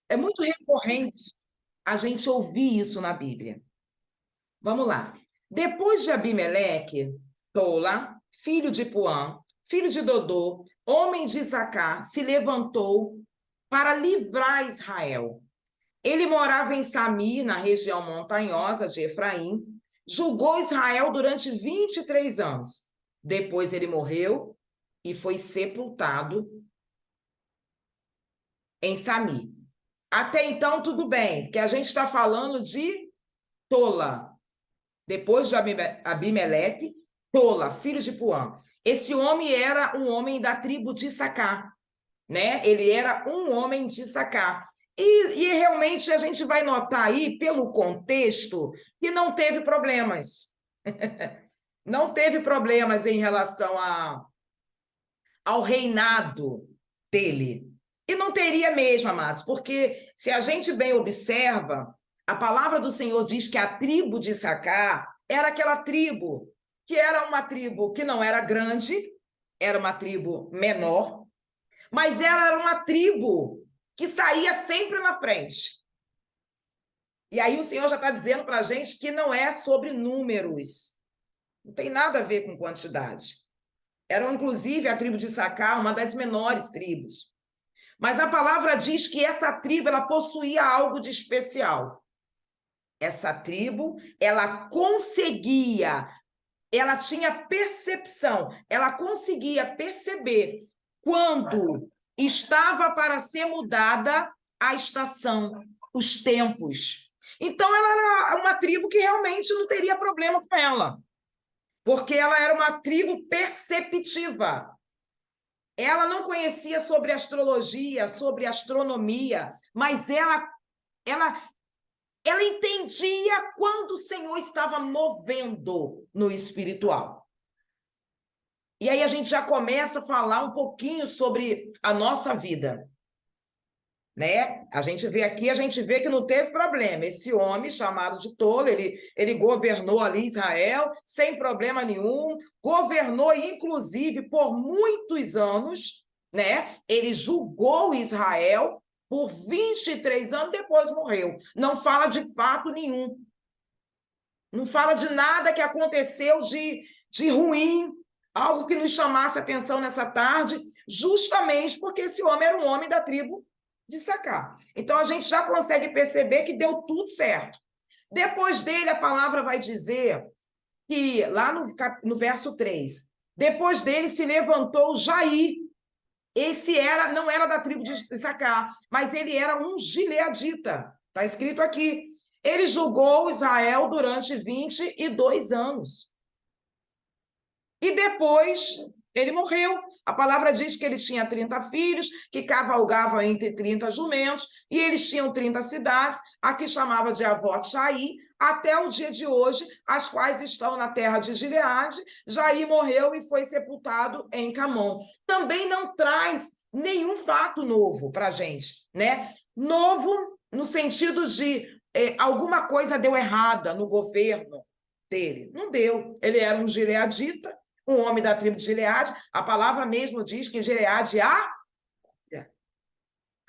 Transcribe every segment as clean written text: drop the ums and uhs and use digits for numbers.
É muito recorrente a gente ouvir isso na Bíblia. Vamos lá. Depois de Abimeleque, Tola, filho de Puã, filho de Dodô, homem de Isacar, se levantou para livrar Israel. Ele morava em Samir, na região montanhosa de Efraim, julgou Israel durante 23 anos. Depois ele morreu e foi sepultado em Samir. Até então, tudo bem, porque a gente está falando de Tola, depois de Abimeleque, Tola, filho de Puã. Esse homem era um homem da tribo de Issacar, né? Ele era um homem de Issacar. E realmente a gente vai notar aí, pelo contexto, que não teve problemas. Não teve problemas em relação ao reinado dele. E não teria mesmo, amados, porque se a gente bem observa, a palavra do Senhor diz que a tribo de Issacar era aquela tribo que era uma tribo que não era grande, era uma tribo menor, mas ela era uma tribo que saía sempre na frente. E aí o Senhor já está dizendo para a gente que não é sobre números, não tem nada a ver com quantidade. Era, inclusive, a tribo de Issacar, uma das menores tribos. Mas a palavra diz que essa tribo ela possuía algo de especial. Essa tribo, ela conseguia, ela tinha percepção, ela conseguia perceber quando estava para ser mudada a estação, os tempos. Então, ela era uma tribo que realmente não teria problema com ela, porque ela era uma tribo perceptiva. Ela não conhecia sobre astrologia, sobre astronomia, mas ela entendia quando o Senhor estava movendo no espiritual. E aí a gente já começa a falar um pouquinho sobre a nossa vida, né? A gente vê que não teve problema. Esse homem chamado de Tolo, ele governou ali Israel sem problema nenhum, governou inclusive por muitos anos, né? Ele julgou Israel por 23 anos, depois morreu. Não fala de fato nenhum. Não fala de nada que aconteceu de ruim, algo que nos chamasse atenção nessa tarde, justamente porque esse homem era um homem da tribo de Issacar. Então, a gente já consegue perceber que deu tudo certo. Depois dele, a palavra vai dizer que, lá no verso 3, depois dele se levantou Jair. Esse não era da tribo de Issacar, mas ele era um gileadita. Está escrito aqui. Ele julgou Israel durante 22 anos. E depois ele morreu. A palavra diz que ele tinha 30 filhos, que cavalgavam entre 30 jumentos, e eles tinham 30 cidades, aqui chamava de Avot-Jair, até o dia de hoje, as quais estão na terra de Gileade. Jair morreu e foi sepultado em Camon. Também não traz nenhum fato novo para a gente, né? Novo no sentido de alguma coisa deu errada no governo dele. Não deu. Ele era um gileadita, um homem da tribo de Gileade. A palavra mesmo diz que Gileade a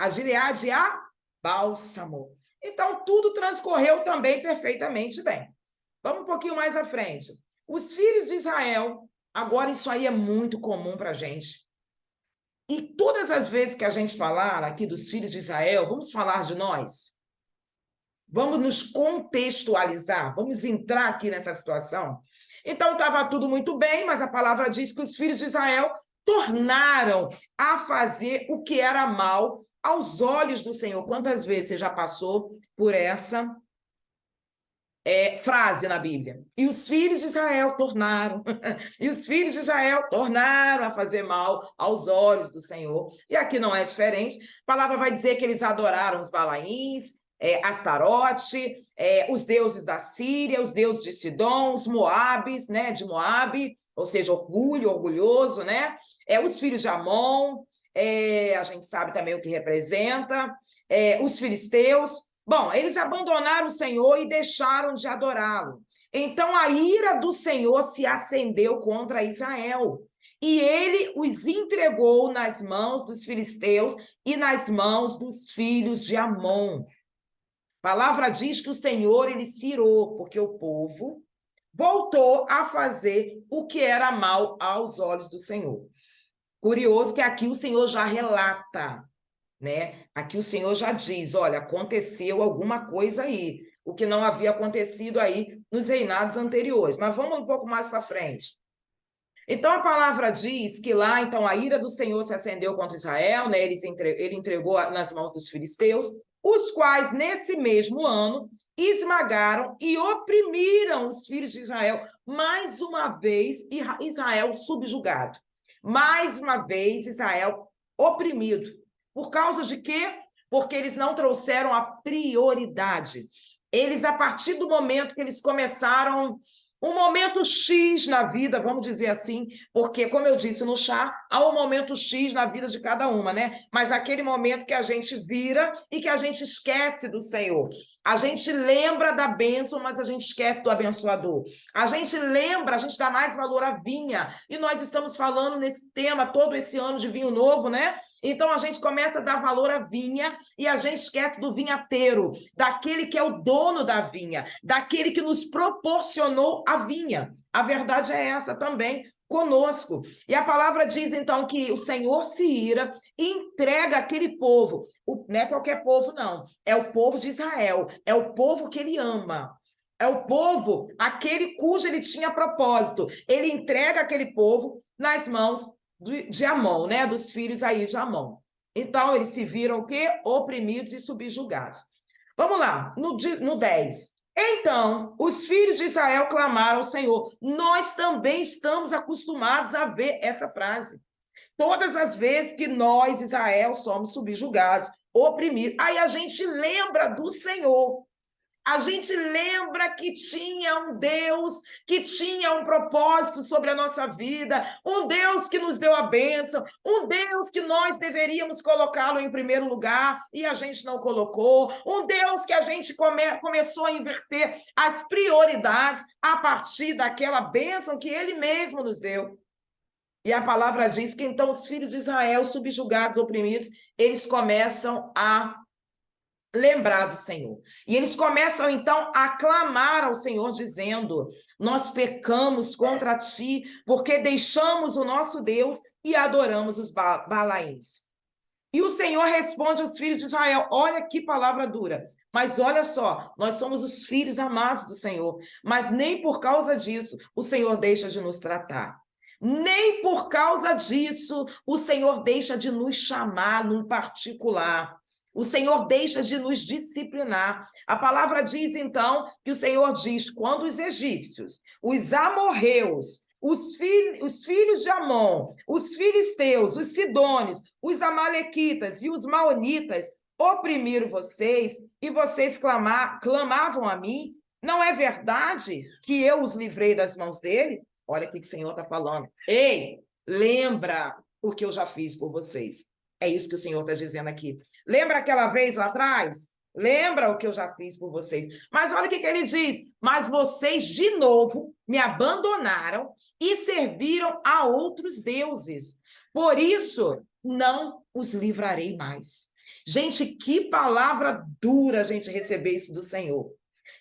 Gileade há bálsamo. Então, tudo transcorreu também perfeitamente bem. Vamos um pouquinho mais à frente. Os filhos de Israel, agora isso aí é muito comum para a gente. E todas as vezes que a gente falar aqui dos filhos de Israel, vamos falar de nós. Vamos nos contextualizar, vamos entrar aqui nessa situação. Então, estava tudo muito bem, mas a palavra diz que os filhos de Israel tornaram a fazer o que era mal aos olhos do Senhor. Quantas vezes você já passou por essa frase na Bíblia? E os filhos de Israel tornaram, e os filhos de Israel tornaram a fazer mal aos olhos do Senhor. E aqui não é diferente. A palavra vai dizer que eles adoraram os Balaíns, Astarote, os deuses da Síria, os deuses de Sidom, os Moabes, né, de Moabe, ou seja, orgulho, orgulhoso, né? Os filhos de Amon, a gente sabe também o que representa, os filisteus. Bom, eles abandonaram o Senhor e deixaram de adorá-lo. Então, a ira do Senhor se acendeu contra Israel. e ele os entregou nas mãos dos filisteus e nas mãos dos filhos de Amon. A palavra diz que o Senhor, ele se irou, porque o povo voltou a fazer o que era mal aos olhos do Senhor. Curioso que aqui o Senhor já relata, né? Aqui o Senhor já diz, olha, aconteceu alguma coisa aí, o que não havia acontecido aí nos reinados anteriores. Mas vamos um pouco mais para frente. Então, a palavra diz que lá, então, a ira do Senhor se acendeu contra Israel, né? Ele entregou nas mãos dos filisteus, os quais, nesse mesmo ano, esmagaram e oprimiram os filhos de Israel. Mais uma vez, Israel subjugado. Mais uma vez, Israel oprimido. Por causa de quê? Porque eles não trouxeram a prioridade. Eles, a partir do momento que eles começaram um momento X na vida, vamos dizer assim, porque, como eu disse no chá, há um momento X na vida de cada uma, né? Mas aquele momento que a gente vira e que a gente esquece do Senhor. A gente lembra da bênção, mas a gente esquece do abençoador. A gente lembra, a gente dá mais valor à vinha. E nós estamos falando nesse tema todo esse ano de vinho novo, né? Então a gente começa a dar valor à vinha e a gente esquece do vinhateiro, daquele que é o dono da vinha, daquele que nos proporcionou a vinha. A verdade é essa também conosco. E a palavra diz, então, que o Senhor se ira e entrega aquele povo. Não é qualquer povo, não. É o povo de Israel. É o povo que ele ama. É o povo, aquele cujo ele tinha propósito. Ele entrega aquele povo nas mãos de Amon, né? Dos filhos aí de Amon. Então, eles se viram o quê? Oprimidos e subjugados. Vamos lá, no 10. Então, os filhos de Israel clamaram ao Senhor. Nós também estamos acostumados a ver essa frase. Todas as vezes que nós, Israel, somos subjugados, oprimidos, aí a gente lembra do Senhor. A gente lembra que tinha um Deus, que tinha um propósito sobre a nossa vida, um Deus que nos deu a bênção, um Deus que nós deveríamos colocá-lo em primeiro lugar e a gente não colocou, um Deus que a gente começou a inverter as prioridades a partir daquela bênção que ele mesmo nos deu. E a palavra diz que então os filhos de Israel, subjugados, oprimidos, eles começam a lembrar do Senhor. E eles começam, então, a clamar ao Senhor, dizendo, nós pecamos contra ti, porque deixamos o nosso Deus e adoramos os Balaíns. E o Senhor responde aos filhos de Israel, olha que palavra dura, mas olha só, nós somos os filhos amados do Senhor, mas nem por causa disso o Senhor deixa de nos tratar. Nem por causa disso o Senhor deixa de nos chamar num particular. O Senhor deixa de nos disciplinar. A palavra diz, então, que o Senhor diz, quando os egípcios, os amorreus, os filhos de Amon, os filisteus, os sidônios, os amalequitas e os maonitas oprimiram vocês e vocês clamavam a mim, não é verdade que eu os livrei das mãos dele? Olha o que o Senhor está falando. Ei, lembra o que eu já fiz por vocês. É isso que o Senhor está dizendo aqui. Lembra aquela vez lá atrás? Lembra o que eu já fiz por vocês? Mas olha o que ele diz. Mas vocês, de novo, me abandonaram e serviram a outros deuses. Por isso, não os livrarei mais. Gente, que palavra dura a gente receber isso do Senhor.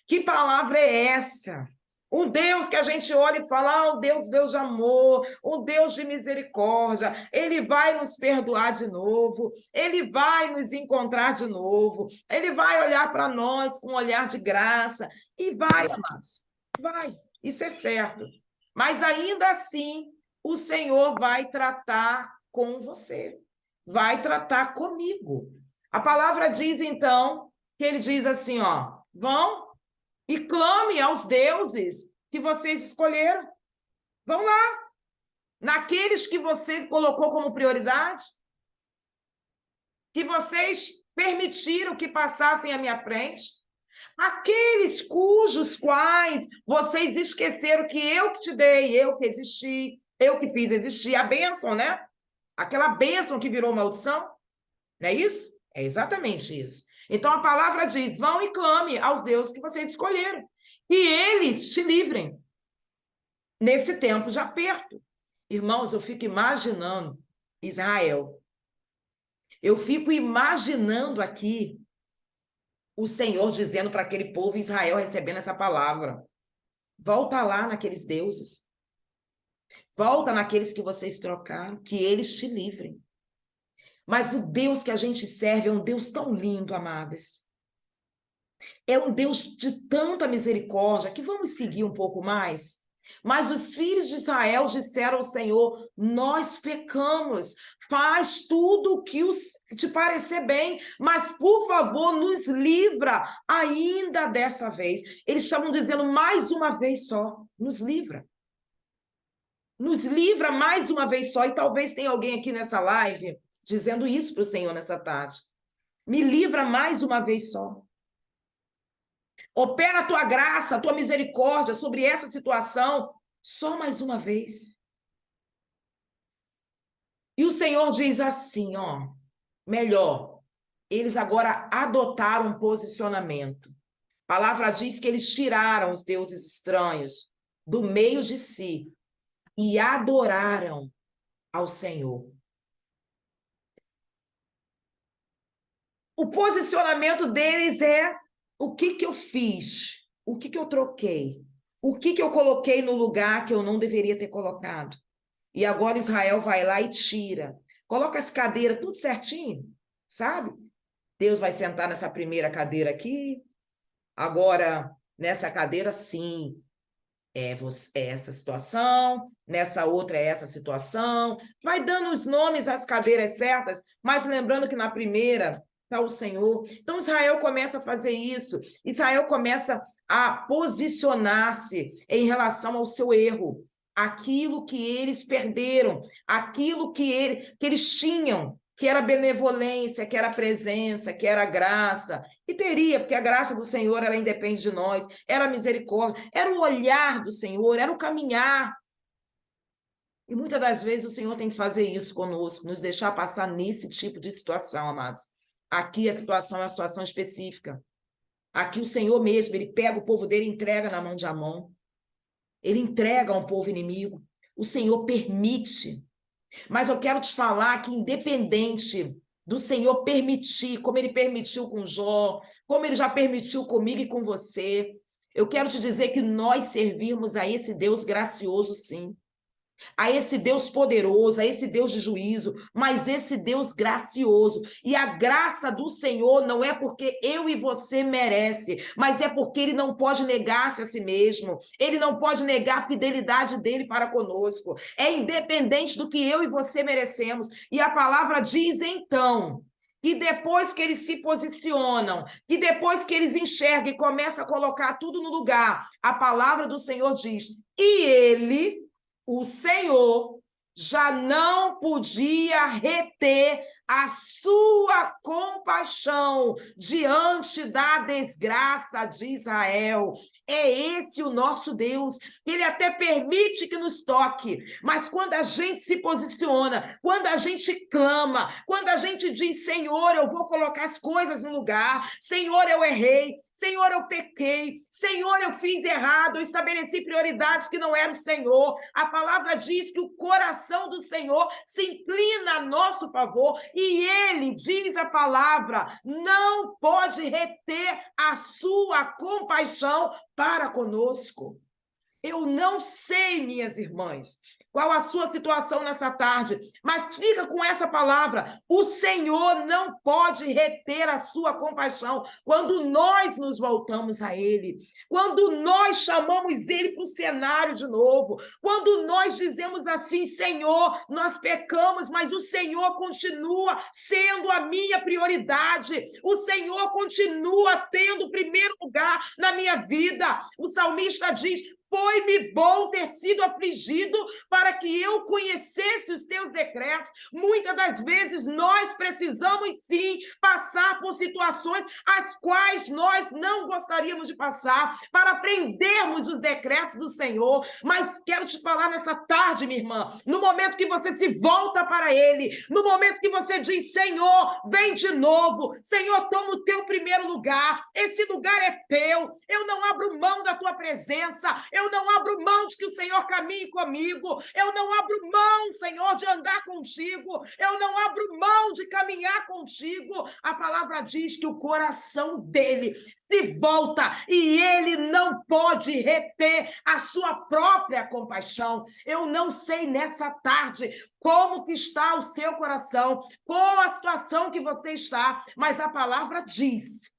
Que palavra é essa? Um Deus que a gente olha e fala, um Deus de amor, um Deus de misericórdia, ele vai nos perdoar de novo, ele vai nos encontrar de novo, ele vai olhar para nós com um olhar de graça, e vai, amados, vai, isso é certo. Mas ainda assim, o Senhor vai tratar com você, vai tratar comigo. A palavra diz, então, que ele diz assim, ó, vão e clame aos deuses que vocês escolheram. Vão lá. Naqueles que vocês colocou como prioridade, que vocês permitiram que passassem à minha frente, aqueles cujos quais vocês esqueceram que eu que te dei, eu que existi, eu que fiz existir a bênção, né? Aquela bênção que virou maldição. Não é isso? É exatamente isso. Então, a palavra diz, vão e clame aos deuses que vocês escolheram, e eles te livrem nesse tempo de aperto. Irmãos, eu fico imaginando Israel. Eu fico imaginando aqui o Senhor dizendo para aquele povo Israel recebendo essa palavra. Volta lá naqueles deuses. Volta naqueles que vocês trocaram, que eles te livrem. Mas o Deus que a gente serve é um Deus tão lindo, amadas. É um Deus de tanta misericórdia que vamos seguir um pouco mais. Mas os filhos de Israel disseram ao Senhor: nós pecamos, faz tudo o que te parecer bem, mas por favor nos livra ainda dessa vez. Eles estavam dizendo mais uma vez só: nos livra. Nos livra mais uma vez só. E talvez tenha alguém aqui nessa live dizendo isso para o Senhor nessa tarde. Me livra mais uma vez só. Opera a tua graça, a tua misericórdia sobre essa situação só mais uma vez. E o Senhor diz assim, ó, melhor, eles agora adotaram um posicionamento. A palavra diz que eles tiraram os deuses estranhos do meio de si e adoraram ao Senhor. O posicionamento deles é: o que eu fiz? O que eu troquei? O que eu coloquei no lugar que eu não deveria ter colocado? E agora Israel vai lá e tira. Coloca as cadeiras tudo certinho, sabe? Deus vai sentar nessa primeira cadeira aqui. Agora, nessa cadeira, sim, é essa situação. Nessa outra é essa situação. Vai dando os nomes às cadeiras certas, mas lembrando que na primeira está o Senhor. Então, Israel começa a fazer isso. Israel começa a posicionar-se em relação ao seu erro. Aquilo que eles perderam, aquilo que eles tinham, que era benevolência, que era presença, que era graça. E teria, porque a graça do Senhor, ela independe de nós, era a misericórdia, era o olhar do Senhor, era o caminhar. E muitas das vezes o Senhor tem que fazer isso conosco, nos deixar passar nesse tipo de situação, amados. Aqui a situação é uma situação específica. Aqui o Senhor mesmo, ele pega o povo dele e entrega na mão de Amon. Ele entrega a um povo inimigo. O Senhor permite. Mas eu quero te falar que, independente do Senhor permitir, como ele permitiu com Jó, como ele já permitiu comigo e com você, eu quero te dizer que nós servimos a esse Deus gracioso, sim. A esse Deus poderoso, a esse Deus de juízo, mas esse Deus gracioso. E a graça do Senhor não é porque eu e você merece, mas é porque ele não pode negar-se a si mesmo. Ele não pode negar a fidelidade dele para conosco. É independente do que eu e você merecemos. E a palavra diz então, e depois que eles se posicionam, e depois que eles enxergam e começam a colocar tudo no lugar, a palavra do Senhor diz: e ele, o Senhor, já não podia reter a sua compaixão diante da desgraça de Israel. É esse o nosso Deus. Ele até permite que nos toque, mas quando a gente se posiciona, quando a gente clama, quando a gente diz: Senhor, eu vou colocar as coisas no lugar, Senhor, eu errei, Senhor, eu pequei, Senhor, eu fiz errado, eu estabeleci prioridades que não eram o Senhor. A palavra diz que o coração do Senhor se inclina a nosso favor e ele, diz a palavra, não pode reter a sua compaixão para conosco. Eu não sei, minhas irmãs, qual a sua situação nessa tarde, mas fica com essa palavra: o Senhor não pode reter a sua compaixão quando nós nos voltamos a Ele, quando nós chamamos Ele para o cenário de novo, quando nós dizemos assim: Senhor, nós pecamos, mas o Senhor continua sendo a minha prioridade, o Senhor continua tendo o primeiro lugar na minha vida. O salmista diz: foi-me bom ter sido afligido para que eu conhecesse os teus decretos. Muitas das vezes nós precisamos sim passar por situações as quais nós não gostaríamos de passar para aprendermos os decretos do Senhor. Mas quero te falar nessa tarde, minha irmã, no momento que você se volta para Ele, no momento que você diz: Senhor, vem de novo, Senhor, toma o teu primeiro lugar, esse lugar é teu, eu não abro mão da tua presença, Eu não abro mão de que o Senhor caminhe comigo. Eu não abro mão, Senhor, de andar contigo. Eu não abro mão de caminhar contigo. A palavra diz que o coração dele se volta e ele não pode reter a sua própria compaixão. Eu não sei nessa tarde como que está o seu coração, qual a situação que você está, mas a palavra diz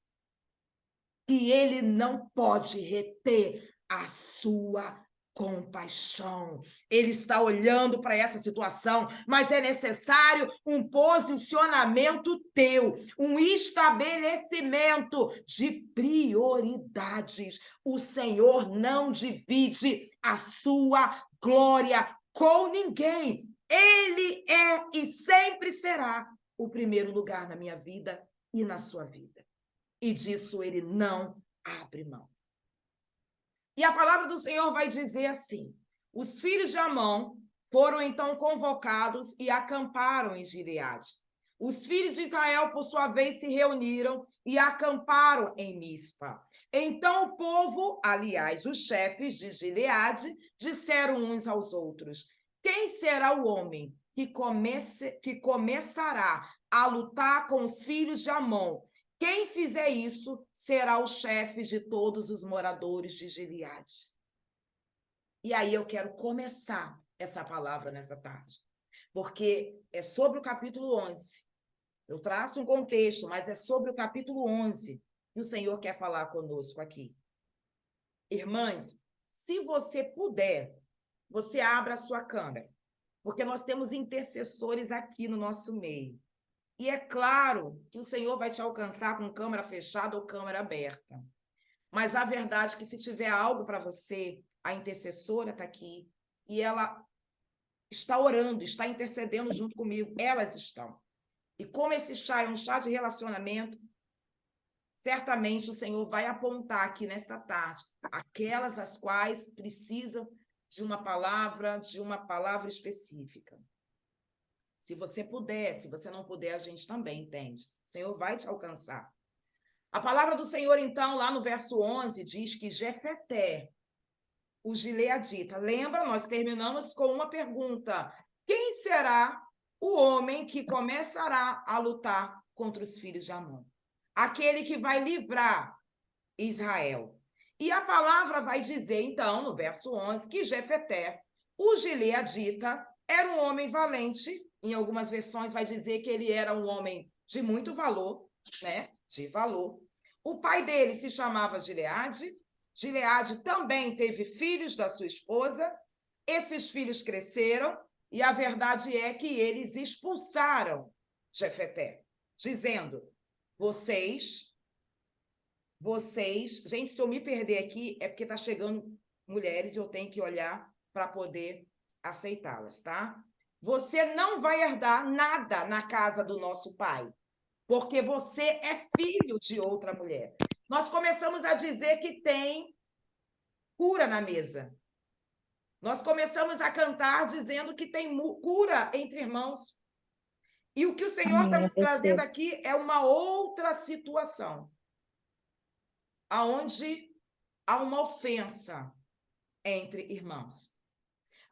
que ele não pode reter a sua compaixão. Ele está olhando para essa situação, mas é necessário um posicionamento teu, um estabelecimento de prioridades. O Senhor não divide a sua glória com ninguém. Ele é e sempre será o primeiro lugar na minha vida e na sua vida. E disso ele não abre mão. E a palavra do Senhor vai dizer assim: os filhos de Amon foram então convocados e acamparam em Gileade. Os filhos de Israel, por sua vez, se reuniram e acamparam em Mispa. Então o povo, aliás, os chefes de Gileade, disseram uns aos outros: quem será o homem que começará a lutar com os filhos de Amon? Quem fizer isso será o chefe de todos os moradores de Gileade. E aí eu quero começar essa palavra nessa tarde, porque é sobre o capítulo 11. Eu traço um contexto, mas é sobre o capítulo 11 que o Senhor quer falar conosco aqui. Irmãs, se você puder, você abra a sua câmera, porque nós temos intercessores aqui no nosso meio. E é claro que o Senhor vai te alcançar com câmera fechada ou câmera aberta. Mas a verdade é que se tiver algo para você, a intercessora está aqui e ela está orando, está intercedendo junto comigo. Elas estão. E como esse chá é um chá de relacionamento, certamente o Senhor vai apontar aqui nesta tarde aquelas as quais precisam de uma palavra específica. Se você puder, se você não puder, a gente também entende. O Senhor vai te alcançar. A palavra do Senhor, então, lá no verso 11, diz que Jefeté, o gileadita, lembra, nós terminamos com uma pergunta: quem será o homem que começará a lutar contra os filhos de Amon? Aquele que vai livrar Israel. E a palavra vai dizer, então, no verso 11, que Jefeté, o gileadita, era um homem valente. Em algumas versões vai dizer que ele era um homem de muito valor, né? De valor. O pai dele se chamava Gileade. Gileade também teve filhos da sua esposa. Esses filhos cresceram e a verdade é que eles expulsaram Jefeté, dizendo: vocês, gente, se eu me perder aqui é porque está chegando mulheres e eu tenho que olhar para poder aceitá-las, tá? Você não vai herdar nada na casa do nosso pai, porque você é filho de outra mulher. Nós começamos a dizer que tem cura na mesa. Nós começamos a cantar dizendo que tem cura entre irmãos. E o que o Senhor está nos trazendo aqui é uma outra situação, aonde há uma ofensa entre irmãos.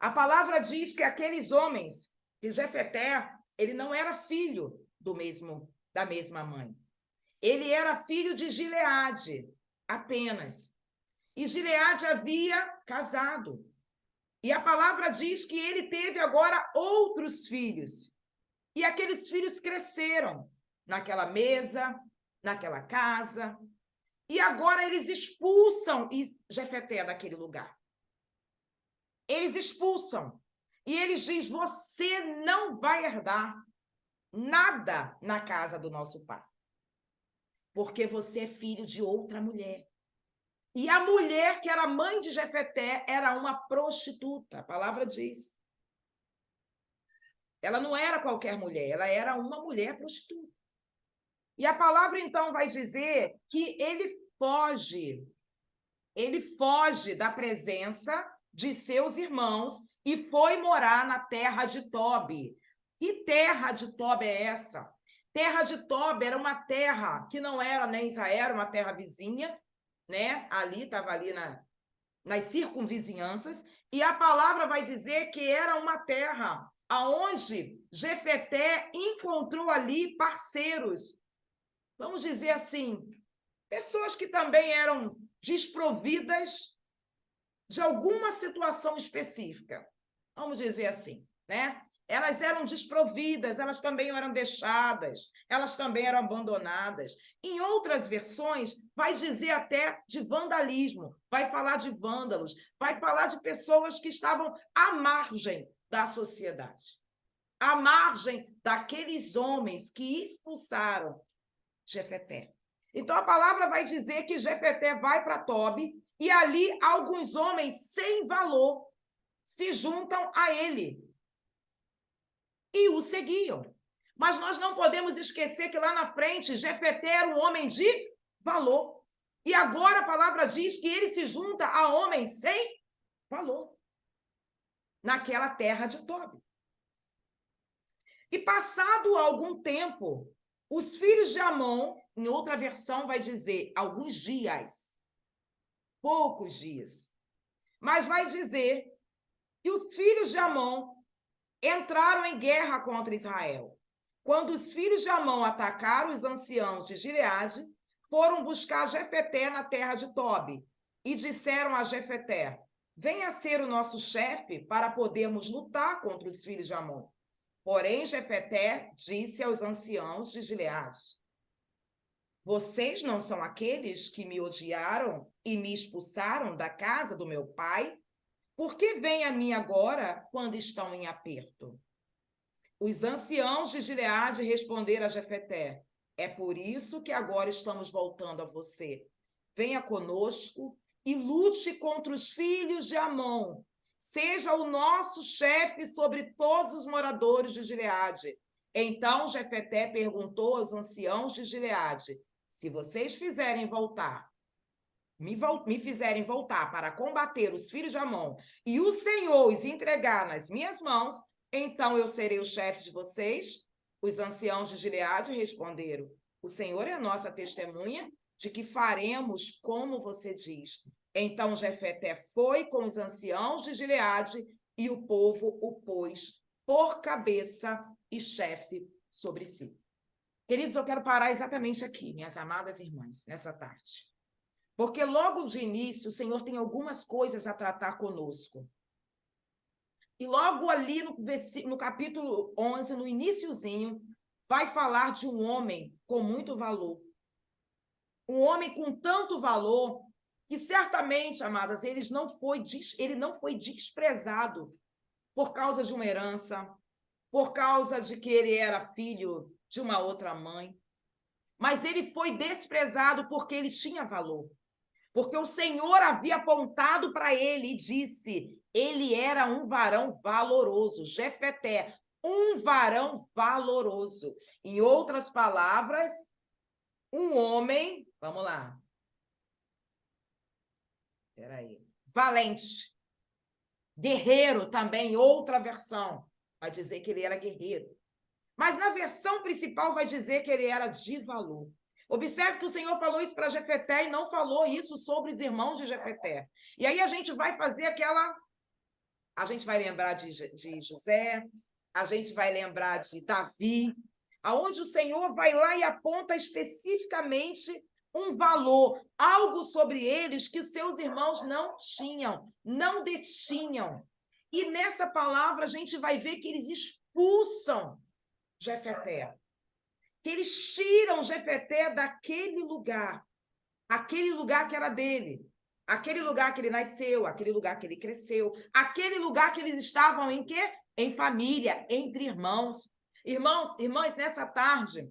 A palavra diz que aqueles homens, que Jefeté, ele não era filho da mesma mãe. Ele era filho de Gileade, apenas. E Gileade havia casado. E a palavra diz que ele teve agora outros filhos. E aqueles filhos cresceram naquela mesa, naquela casa. E agora eles expulsam Jefeté daquele lugar. Eles expulsam. E eles dizem: você não vai herdar nada na casa do nosso pai, porque você é filho de outra mulher. E a mulher que era mãe de Jefeté era uma prostituta, a palavra diz. Ela não era qualquer mulher, ela era uma mulher prostituta. E a palavra, então, vai dizer que ele foge da presença de seus irmãos e foi morar na terra de Tobi. Que terra de Tobi é essa? Terra de Tobi era uma terra que não era nem Israel, era uma terra vizinha, né? Ali, estava ali nas circunvizinhanças, e a palavra vai dizer que era uma terra aonde Jefeté encontrou ali parceiros, vamos dizer assim, pessoas que também eram desprovidas de alguma situação específica, vamos dizer assim, né? Elas eram desprovidas, elas também eram deixadas, elas também eram abandonadas. Em outras versões, vai dizer até de vandalismo, vai falar de vândalos, vai falar de pessoas que estavam à margem da sociedade, à margem daqueles homens que expulsaram Jefeté. Então, a palavra vai dizer que Jefeté vai para Tobi e ali alguns homens sem valor se juntam a ele e o seguiam. Mas nós não podemos esquecer que lá na frente Jefeté era um homem de valor. E agora a palavra diz que ele se junta a homens sem valor naquela terra de Tobi. E passado algum tempo, os filhos de Amon, em outra versão vai dizer alguns dias, poucos dias, mas vai dizer que os filhos de Amon entraram em guerra contra Israel. Quando os filhos de Amon atacaram os anciãos de Gileade, foram buscar Jefeté na terra de Tobi e disseram a Jefeté: venha ser o nosso chefe para podermos lutar contra os filhos de Amon. Porém, Jefeté disse aos anciãos de Gileade: vocês não são aqueles que me odiaram e me expulsaram da casa do meu pai? Por que vêm a mim agora quando estão em aperto? Os anciãos de Gileade responderam a Jefeté: é por isso que agora estamos voltando a você. Venha conosco e lute contra os filhos de Amon. Seja o nosso chefe sobre todos os moradores de Gileade. Então Jefeté perguntou aos anciãos de Gileade: se vocês me fizerem voltar para combater os filhos de Amon e o Senhor os entregar nas minhas mãos, então eu serei o chefe de vocês? Os anciãos de Gileade responderam: o Senhor é a nossa testemunha de que faremos como você diz. Então Jefeté foi com os anciãos de Gileade e o povo o pôs por cabeça e chefe sobre si. Queridos, eu quero parar exatamente aqui, minhas amadas irmãs, nessa tarde. Porque logo de início o Senhor tem algumas coisas a tratar conosco. E logo ali no capítulo 11, no iniciozinho, vai falar de um homem com muito valor. Um homem com tanto valor que certamente, amadas, ele não foi desprezado por causa de uma herança, por causa de que ele era filho de uma outra mãe. Mas ele foi desprezado porque ele tinha valor. Porque o Senhor havia apontado para ele e disse: ele era um varão valoroso, Jefeté, um varão valoroso. Em outras palavras, um homem, vamos lá. Espera aí. Valente. Guerreiro também, outra versão. Vai dizer que ele era guerreiro. Mas na versão principal vai dizer que ele era de valor. Observe que o Senhor falou isso para Jefeté e não falou isso sobre os irmãos de Jefeté. E aí a gente vai fazer aquela... A gente vai lembrar de José, a gente vai lembrar de Davi, aonde o Senhor vai lá e aponta especificamente um valor, algo sobre eles que os seus irmãos não tinham, não detinham. E nessa palavra a gente vai ver que eles expulsam Jefeté, que eles tiram Jefeté daquele lugar, aquele lugar que era dele, aquele lugar que ele nasceu, aquele lugar que ele cresceu, aquele lugar que eles estavam em quê? Em família, entre irmãos. Irmãos, irmãs, nessa tarde,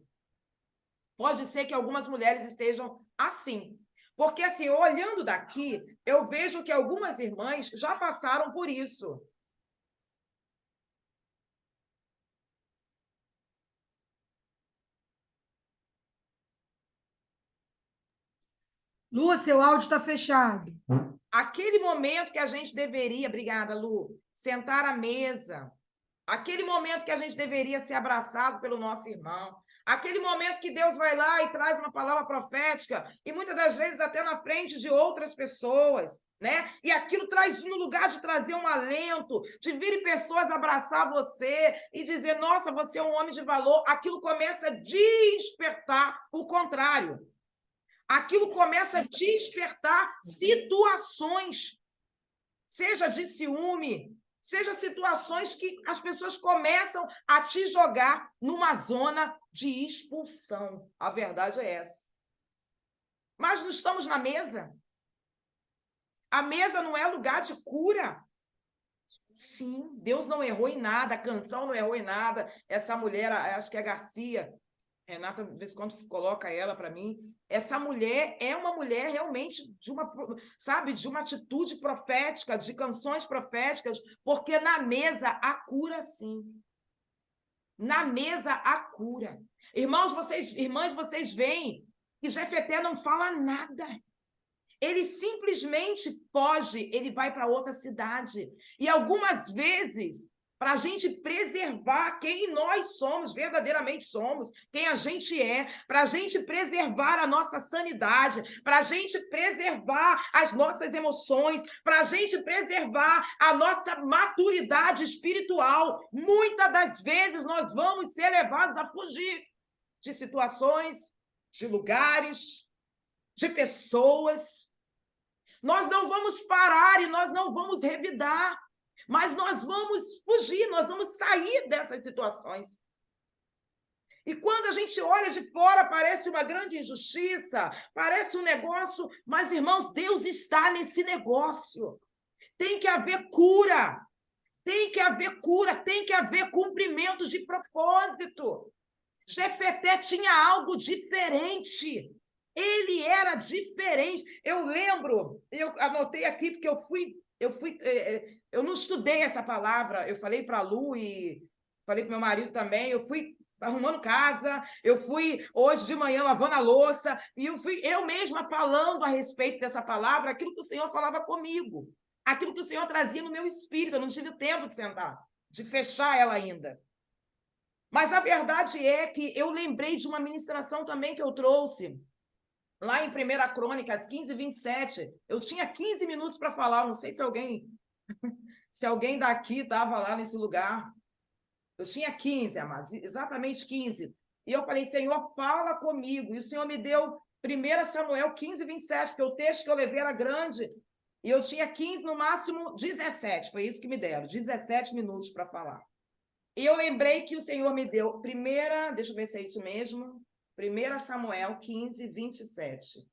pode ser que algumas mulheres estejam assim. Porque, assim, olhando daqui, eu vejo que algumas irmãs já passaram por isso. Lu, seu áudio está fechado. Aquele momento que a gente deveria, obrigada, Lu, sentar à mesa, aquele momento que a gente deveria ser abraçado pelo nosso irmão, Aquele momento que Deus vai lá e traz uma palavra profética, e muitas das vezes até na frente de outras pessoas, né? E aquilo traz, no lugar de trazer um alento, de vir pessoas abraçar você e dizer, nossa, você é um homem de valor, aquilo começa a despertar o contrário. Aquilo começa a despertar situações, seja de ciúme, seja situações que as pessoas começam a te jogar numa zona de expulsão. A verdade é essa. Mas não estamos na mesa. A mesa não é lugar de cura. Sim, Deus não errou em nada, a canção não errou em nada. Essa mulher, acho que é a Garcia, Renata, de vez em quando coloca ela para mim. Essa mulher é uma mulher realmente de uma, sabe, de uma atitude profética, de canções proféticas, porque na mesa há cura, sim. Na mesa há cura. Irmãs, vocês veem que Jefeté não fala nada. Ele simplesmente foge, ele vai para outra cidade. E algumas vezes, para a gente preservar quem nós somos, verdadeiramente somos, quem a gente é, para a gente preservar a nossa sanidade, para a gente preservar as nossas emoções, para a gente preservar a nossa maturidade espiritual, muitas das vezes nós vamos ser levados a fugir de situações, de lugares, de pessoas. Nós não vamos parar e nós não vamos revidar, mas nós vamos fugir, nós vamos sair dessas situações. E quando a gente olha de fora, parece uma grande injustiça, parece um negócio, mas, irmãos, Deus está nesse negócio. Tem que haver cura, tem que haver cura, tem que haver cumprimento de propósito. Jefeté tinha algo diferente. Ele era diferente. Eu lembro, eu anotei aqui, porque eu não estudei essa palavra, eu falei para a Lu e falei para meu marido também, eu fui arrumando casa, eu fui hoje de manhã lavando a louça, e eu mesma falando a respeito dessa palavra, aquilo que o Senhor falava comigo, aquilo que o Senhor trazia no meu espírito, eu não tive tempo de sentar, de fechar ela ainda. Mas a verdade é que eu lembrei de uma ministração também que eu trouxe, lá em 1 Crônicas 15:27, eu tinha 15 minutos para falar, não sei se alguém daqui estava lá nesse lugar. Eu tinha 15, amados, exatamente 15. E eu falei, Senhor, fala comigo. E o Senhor me deu 1 Samuel 15:27, porque o texto que eu levei era grande. E eu tinha 15, no máximo 17, foi isso que me deram, 17 minutos para falar. E eu lembrei que o Senhor me deu deixa eu ver se é isso mesmo, 1 Samuel 15:27.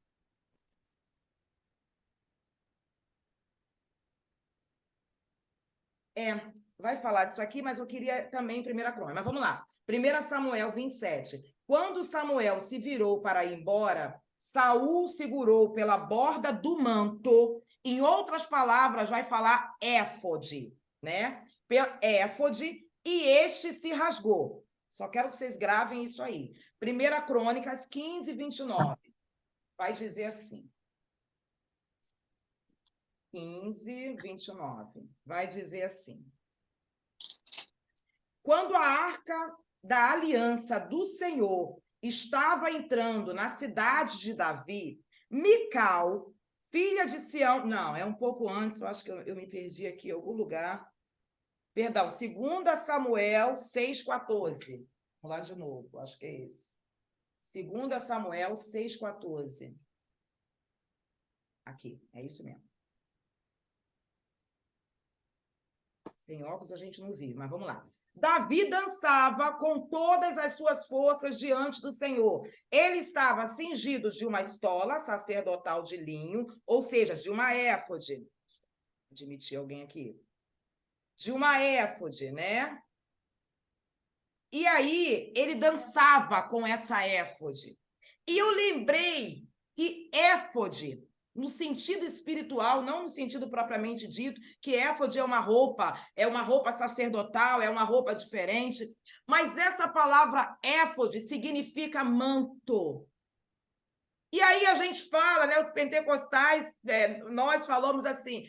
Vai falar disso aqui, mas eu queria também 1 Crônica. Mas vamos lá. 1 Samuel 27. Quando Samuel se virou para ir embora, Saul segurou pela borda do manto. Em outras palavras, vai falar éfode, né? Éfode, e este se rasgou. Só quero que vocês gravem isso aí. 1 Crônicas 15:29. Vai dizer assim. 15:29. Vai dizer assim. Quando a arca da aliança do Senhor estava entrando na cidade de Davi, Mical, filha de Sião... Não, é um pouco antes, eu acho que eu me perdi aqui em algum lugar. Perdão, 2 Samuel 6:14. Vamos lá de novo, acho que é esse. 2 Samuel 6:14. Aqui, é isso mesmo. Sem óculos a gente não vive, mas vamos lá. Davi dançava com todas as suas forças diante do Senhor. Ele estava cingido de uma estola sacerdotal de linho, ou seja, de uma éfode. Admitir alguém aqui. De uma éfode, né? E aí, ele dançava com essa éfode. E eu lembrei que éfode, no sentido espiritual, não no sentido propriamente dito, que éfode é uma roupa sacerdotal, é uma roupa diferente, mas essa palavra éfode significa manto. E aí a gente fala, né, os pentecostais, nós falamos assim,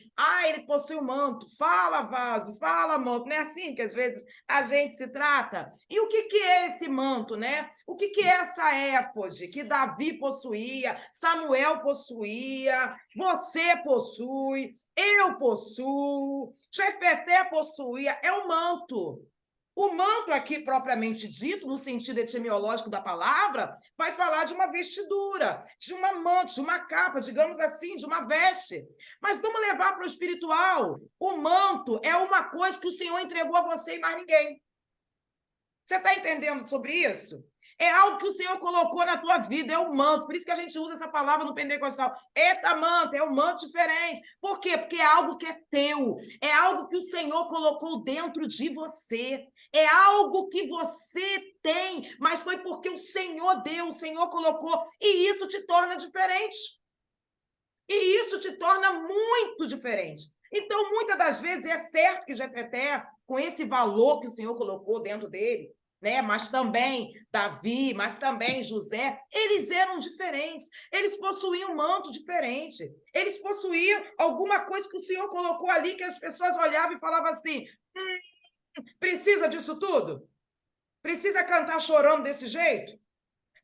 ele possui o manto, fala vaso, fala manto, não é assim que às vezes a gente se trata? E o que é esse manto, né? O que é essa éfode que Davi possuía, Samuel possuía, você possui, eu possuo, Jefeté possuía, é o manto. O manto aqui, propriamente dito, no sentido etimológico da palavra, vai falar de uma vestidura, de uma manta, de uma capa, digamos assim, de uma veste. Mas vamos levar para o espiritual. O manto é uma coisa que o Senhor entregou a você e mais ninguém. Você está entendendo sobre isso? É algo que o Senhor colocou na tua vida, é o manto. Por isso que a gente usa essa palavra no pentecostal. Eita, manto, é um manto diferente. Por quê? Porque é algo que é teu. É algo que o Senhor colocou dentro de você. É algo que você tem, mas foi porque o Senhor deu, o Senhor colocou. E isso te torna diferente. E isso te torna muito diferente. Então, muitas das vezes, é certo que Jefeté, com esse valor que o Senhor colocou dentro dele, né? Mas também Davi, mas também José, eles eram diferentes, eles possuíam um manto diferente, eles possuíam alguma coisa que o Senhor colocou ali, que as pessoas olhavam e falavam assim, precisa disso tudo? Precisa cantar chorando desse jeito?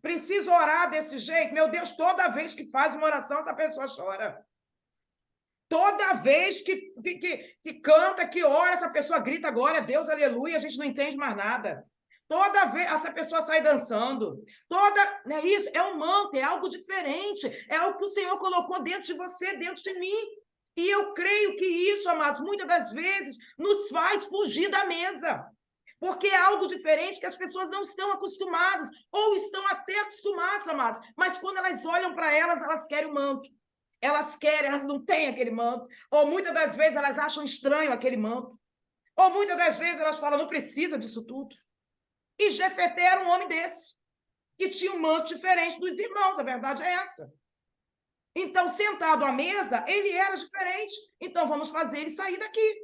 Precisa orar desse jeito? Meu Deus, toda vez que faz uma oração, essa pessoa chora. Toda vez que canta, que ora, essa pessoa grita glória a Deus, aleluia, a gente não entende mais nada. Toda vez essa pessoa sai dançando. Não é isso? É um manto, é algo diferente. É algo que o Senhor colocou dentro de você, dentro de mim. E eu creio que isso, amados, muitas das vezes nos faz fugir da mesa. Porque é algo diferente que as pessoas não estão acostumadas, ou estão até acostumadas, amados. Mas quando elas olham para elas querem o manto. Elas querem, elas não têm aquele manto. Ou muitas das vezes elas acham estranho aquele manto. Ou muitas das vezes elas falam, não precisa disso tudo. E Jefeté era um homem desse, que tinha um manto diferente dos irmãos, a verdade é essa. Então, sentado à mesa, ele era diferente. Então, vamos fazer ele sair daqui.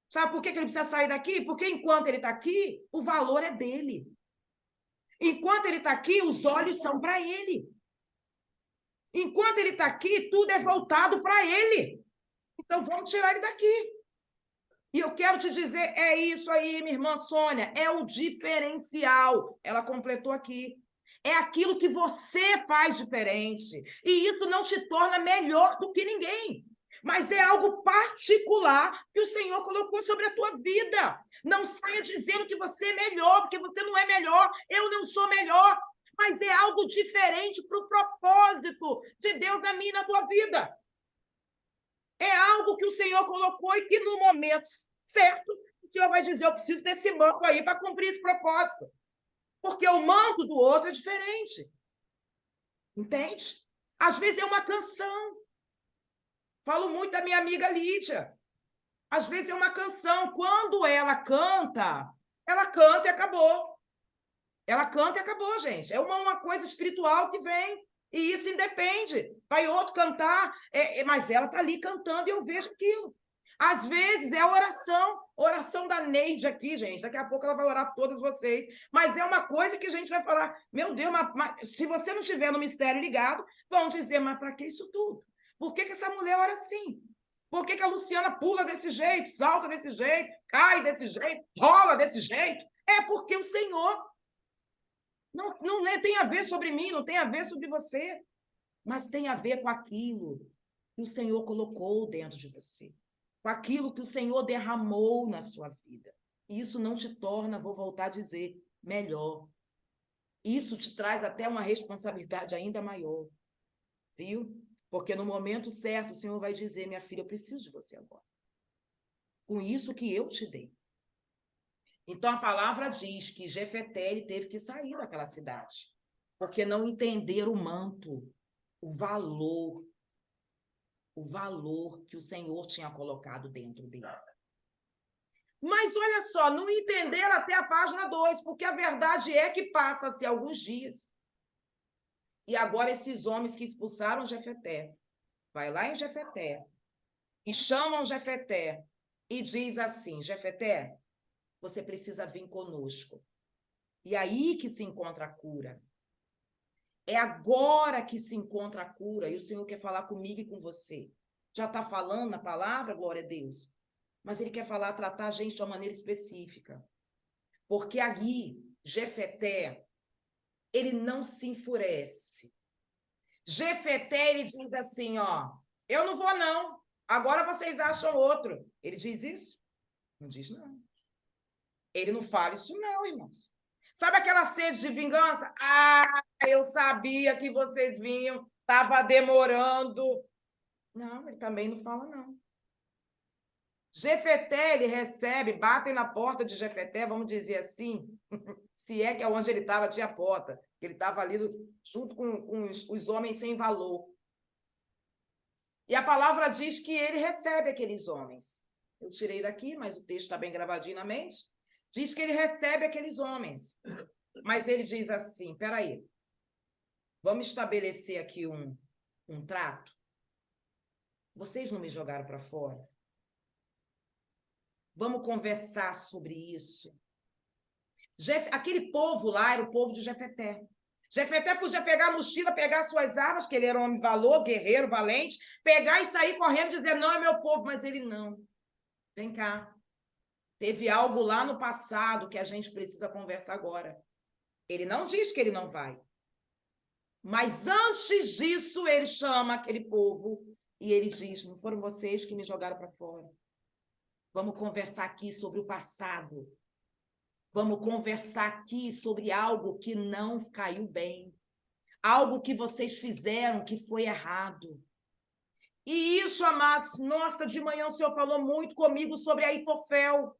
Sabe por que ele precisa sair daqui? Porque enquanto ele está aqui, o valor é dele. Enquanto ele está aqui, os olhos são para ele. Enquanto ele está aqui, tudo é voltado para ele. Então, vamos tirar ele daqui. E eu quero te dizer, é isso aí, minha irmã Sônia, é o diferencial. Ela completou aqui. É aquilo que você faz diferente. E isso não te torna melhor do que ninguém. Mas é algo particular que o Senhor colocou sobre a tua vida. Não saia dizendo que você é melhor, porque você não é melhor, eu não sou melhor. Mas é algo diferente para o propósito de Deus na minha e na tua vida. É algo que o Senhor colocou e que no momento certo, o Senhor vai dizer, eu preciso desse manto aí para cumprir esse propósito. Porque o manto do outro é diferente. Entende? Às vezes é uma canção. Falo muito da minha amiga Lídia. Às vezes é uma canção. Quando ela canta e acabou. Ela canta e acabou, gente. É uma coisa espiritual que vem. E isso independe. Vai outro cantar, mas ela está ali cantando e eu vejo aquilo. Às vezes é oração da Neide aqui, gente. Daqui a pouco ela vai orar por todos vocês. Mas é uma coisa que a gente vai falar, meu Deus, mas se você não estiver no mistério ligado, vão dizer, mas para que isso tudo? Por que essa mulher ora assim? Por que a Luciana pula desse jeito, salta desse jeito, cai desse jeito, rola desse jeito? É porque o Senhor não tem a ver sobre mim, não tem a ver sobre você, mas tem a ver com aquilo que o Senhor colocou dentro de você, com aquilo que o Senhor derramou na sua vida. E isso não te torna, vou voltar a dizer, melhor. Isso te traz até uma responsabilidade ainda maior, viu? Porque no momento certo o Senhor vai dizer, minha filha, eu preciso de você agora. Com isso que eu te dei. Então, a palavra diz que Jefeté ele teve que sair daquela cidade, porque não entenderam o manto, o valor que o Senhor tinha colocado dentro dele. Mas, olha só, não entenderam até a página 2, porque a verdade é que passa-se alguns dias. E agora esses homens que expulsaram Jefeté, vai lá em Jefeté, e chamam Jefeté, e diz assim, Jefeté, você precisa vir conosco. E aí que se encontra a cura. É agora que se encontra a cura, e o Senhor quer falar comigo e com você. Já está falando na palavra, glória a Deus. Mas ele quer falar, tratar a gente de uma maneira específica. Porque aí, Jefeté, ele não se enfurece. Jefeté, ele diz assim, ó, eu não vou não, agora vocês acham outro. Ele diz isso? Não diz não. Ele não fala isso não, irmãos. Sabe aquela sede de vingança? Ah, eu sabia que vocês vinham, estava demorando. Não, ele também não fala não. Jefeté, ele recebe, batem na porta de Jefeté, vamos dizer assim, se é que é onde ele estava, tinha porta. Ele estava ali junto com os homens sem valor. E a palavra diz que ele recebe aqueles homens. Eu tirei daqui, mas o texto está bem gravadinho na mente. Diz que ele recebe aqueles homens. Mas ele diz assim, peraí, vamos estabelecer aqui um trato? Vocês não me jogaram para fora? Vamos conversar sobre isso. Aquele povo lá era o povo de Jefeté. Jefeté podia pegar a mochila, pegar suas armas, que ele era um homem valor, guerreiro, valente, pegar e sair correndo e dizer, não, é meu povo, mas ele não. Vem cá. Teve algo lá no passado que a gente precisa conversar agora. Ele não diz que ele não vai. Mas antes disso, ele chama aquele povo e ele diz, não foram vocês que me jogaram para fora. Vamos conversar aqui sobre o passado. Vamos conversar aqui sobre algo que não caiu bem. Algo que vocês fizeram que foi errado. E isso, amados, nossa, de manhã o Senhor falou muito comigo sobre Aitofel.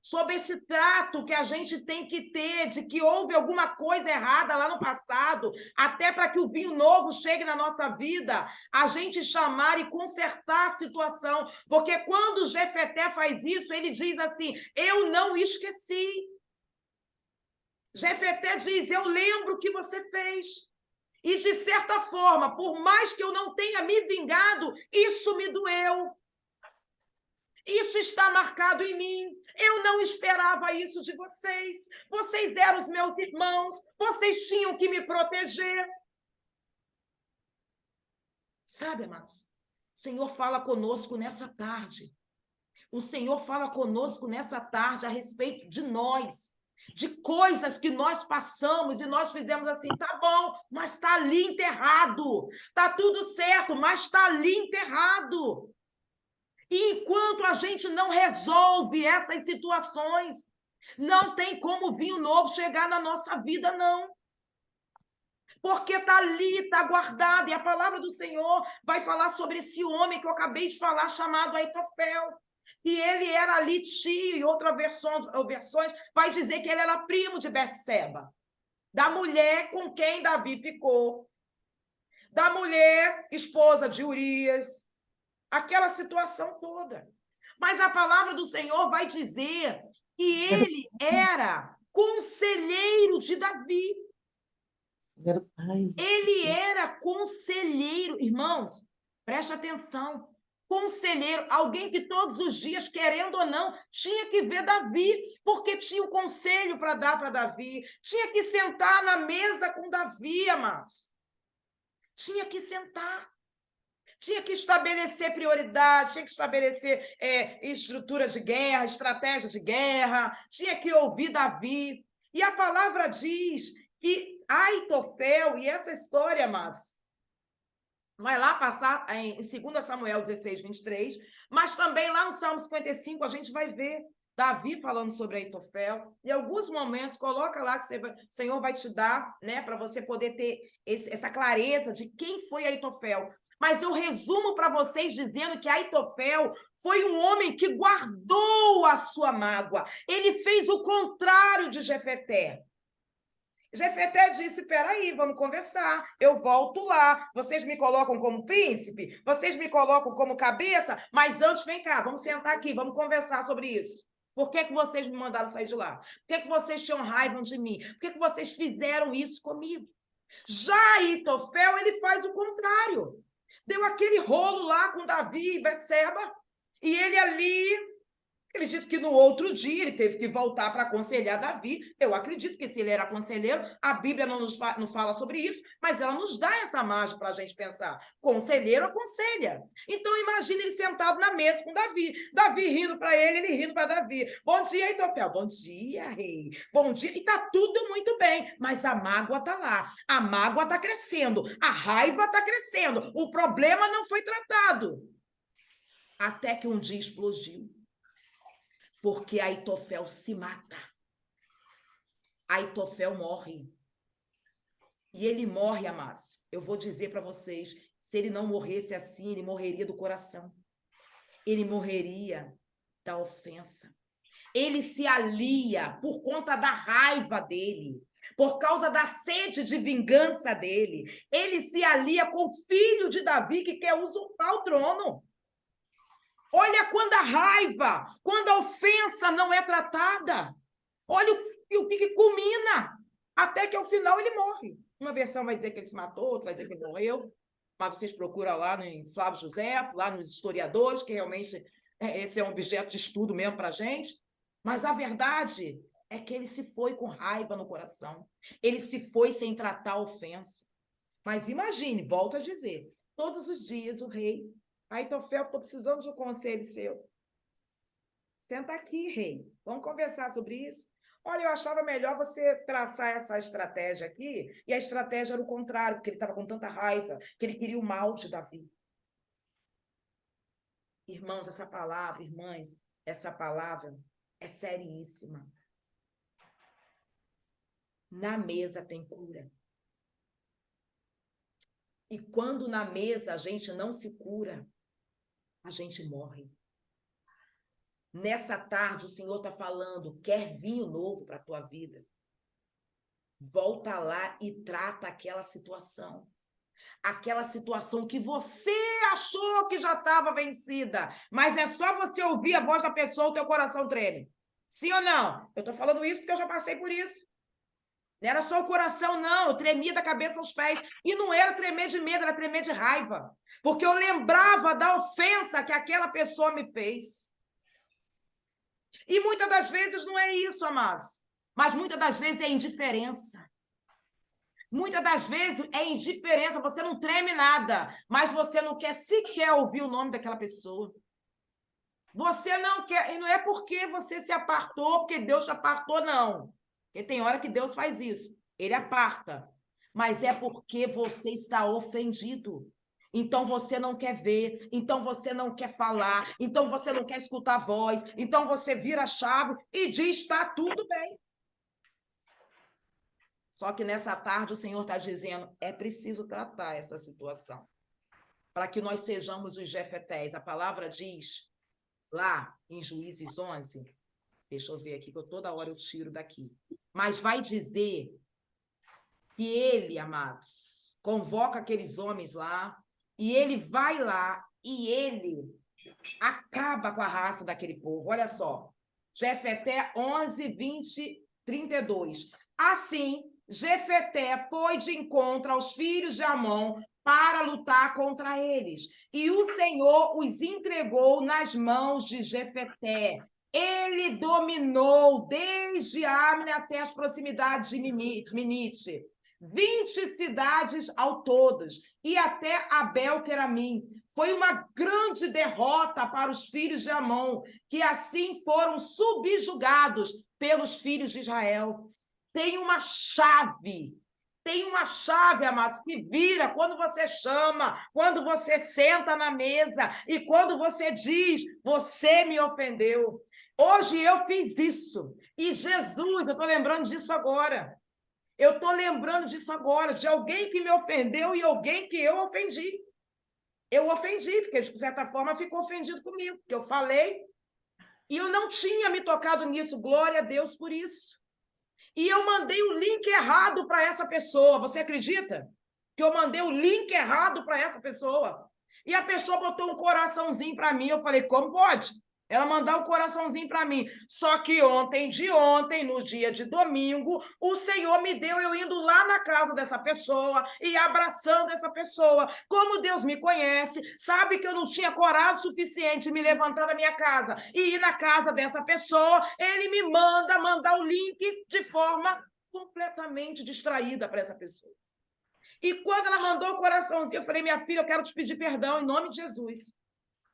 Sobre esse trato que a gente tem que ter, de que houve alguma coisa errada lá no passado, até para que o vinho novo chegue na nossa vida, a gente chamar e consertar a situação. Porque quando o Jefeté faz isso, ele diz assim, eu não esqueci. Jefeté diz, eu lembro o que você fez. E, de certa forma, por mais que eu não tenha me vingado, isso me doeu. Isso está marcado em mim. Eu não esperava isso de vocês. Vocês eram os meus irmãos. Vocês tinham que me proteger. Sabe, amados? O Senhor fala conosco nessa tarde. O Senhor fala conosco nessa tarde a respeito de nós, de coisas que nós passamos e nós fizemos assim, tá bom, mas está ali enterrado. Tá tudo certo, mas está ali enterrado. E enquanto a gente não resolve essas situações, não tem como vinho novo chegar na nossa vida, não. Porque está ali, está guardado. E a palavra do Senhor vai falar sobre esse homem que eu acabei de falar, chamado Aitofel. E ele era ali tio, e outras versões vai dizer que ele era primo de Betseba, da mulher com quem Davi ficou, da mulher esposa de Urias, aquela situação toda. Mas a palavra do Senhor vai dizer que ele era conselheiro de Davi. Ele era conselheiro. Irmãos, preste atenção. Conselheiro, alguém que todos os dias, querendo ou não, tinha que ver Davi, porque tinha um conselho para dar para Davi. Tinha que sentar na mesa com Davi, amados. Tinha que sentar. Tinha que estabelecer prioridade, tinha que estabelecer estruturas de guerra, estratégias de guerra, tinha que ouvir Davi. E a palavra diz que Aitofel, e essa história, mas vai lá passar em 2 Samuel 16, 23, mas também lá no Salmo 55 a gente vai ver Davi falando sobre Aitofel. Em alguns momentos, coloca lá que o Senhor vai te dar, né, para você poder ter essa clareza de quem foi Aitofel. Mas eu resumo para vocês dizendo que Aitofel foi um homem que guardou a sua mágoa. Ele fez o contrário de Jefeté. Jefeté disse, peraí, vamos conversar, eu volto lá, vocês me colocam como príncipe, vocês me colocam como cabeça, mas antes, vem cá, vamos sentar aqui, vamos conversar sobre isso. Por que vocês me mandaram sair de lá? Por que vocês tinham raiva de mim? Por que vocês fizeram isso comigo? Já Aitofel, ele faz o contrário. Deu aquele rolo lá com Davi e Betseba, e ele ali Acredito que no outro dia ele teve que voltar para aconselhar Davi. Eu acredito que se ele era conselheiro, a Bíblia não fala sobre isso, mas ela nos dá essa margem para a gente pensar. Conselheiro aconselha. Então imagine ele sentado na mesa com Davi. Davi rindo para ele rindo para Davi. Bom dia, Aitofel. Bom dia, rei. Bom dia. E está tudo muito bem, mas a mágoa está lá. A mágoa está crescendo. A raiva está crescendo. O problema não foi tratado. Até que um dia explodiu. Porque Aitofel se mata. Aitofel morre. E ele morre, amados. Eu vou dizer para vocês, se ele não morresse assim, ele morreria do coração. Ele morreria da ofensa. Ele se alia por conta da raiva dele, por causa da sede de vingança dele. Ele se alia com o filho de Davi que quer usurpar o trono. Olha quando a raiva, quando a ofensa não é tratada. Olha o que culmina. Até que ao final ele morre. Uma versão vai dizer que ele se matou, outra vai dizer que ele morreu. Mas vocês procuram lá em Flávio José, lá nos historiadores, que realmente esse é um objeto de estudo mesmo para a gente. Mas a verdade é que ele se foi com raiva no coração. Ele se foi sem tratar a ofensa. Mas imagine, volto a dizer, todos os dias o rei... Aitofel, estou precisando de um conselho seu. Senta aqui, rei. Vamos conversar sobre isso? Olha, eu achava melhor você traçar essa estratégia aqui, e a estratégia era o contrário, porque ele estava com tanta raiva, que ele queria o mal de Davi. Irmãos, essa palavra, irmãs, essa palavra é seríssima. Na mesa tem cura. E quando na mesa a gente não se cura, a gente morre. Nessa tarde, o Senhor está falando, quer vinho novo para a tua vida? Volta lá e trata aquela situação. Aquela situação que você achou que já estava vencida, mas é só você ouvir a voz da pessoa, o teu coração treme. Sim ou não? Eu estou falando isso porque eu já passei por isso. Não era só o coração, não. Eu tremia da cabeça aos pés. E não era tremer de medo, era tremer de raiva. Porque eu lembrava da ofensa que aquela pessoa me fez. E muitas das vezes não é isso, amados. Mas muitas das vezes é indiferença. Muitas das vezes é indiferença. Você não treme nada, mas você não quer sequer ouvir o nome daquela pessoa. Você não quer, e não é porque você se apartou, porque Deus te apartou, não. Porque tem hora que Deus faz isso. Ele aparta. Mas é porque você está ofendido. Então você não quer ver, então você não quer falar, então você não quer escutar a voz, então você vira a chave e diz, está tudo bem. Só que nessa tarde o Senhor está dizendo, é preciso tratar essa situação, para que nós sejamos os Jefetés. A palavra diz, lá em Juízes 11, deixa eu ver aqui, que toda hora eu tiro daqui, mas vai dizer que ele, amados, convoca aqueles homens lá, e ele vai lá e ele acaba com a raça daquele povo. Olha só, Jefeté 11, 20, 32. Assim, Jefeté foi de encontro aos filhos de Amon para lutar contra eles. E o Senhor os entregou nas mãos de Jefeté. Ele dominou desde Amne até as proximidades de Minite. 20 cidades ao todos, e até Abel-Queramim. Foi uma grande derrota para os filhos de Amon, que assim foram subjugados pelos filhos de Israel. Tem uma chave, amados, que vira quando você chama, quando você senta na mesa e quando você diz, você me ofendeu. Hoje eu fiz isso, e Jesus, eu estou lembrando disso agora. Eu estou lembrando disso agora, de alguém que me ofendeu e alguém que eu ofendi. Eu ofendi, porque de certa forma ficou ofendido comigo, porque eu falei e eu não tinha me tocado nisso, glória a Deus por isso. E eu mandei o link errado para essa pessoa, você acredita? Que eu mandei o link errado para essa pessoa. E a pessoa botou um coraçãozinho para mim, eu falei, como pode? Ela mandar o coraçãozinho para mim. Só que ontem, no dia de domingo, o Senhor me deu eu indo lá na casa dessa pessoa e abraçando essa pessoa. Como Deus me conhece, sabe que eu não tinha coragem suficiente de me levantar da minha casa e ir na casa dessa pessoa, ele me mandar o link de forma completamente distraída para essa pessoa. E quando ela mandou o coraçãozinho, eu falei, minha filha, eu quero te pedir perdão em nome de Jesus.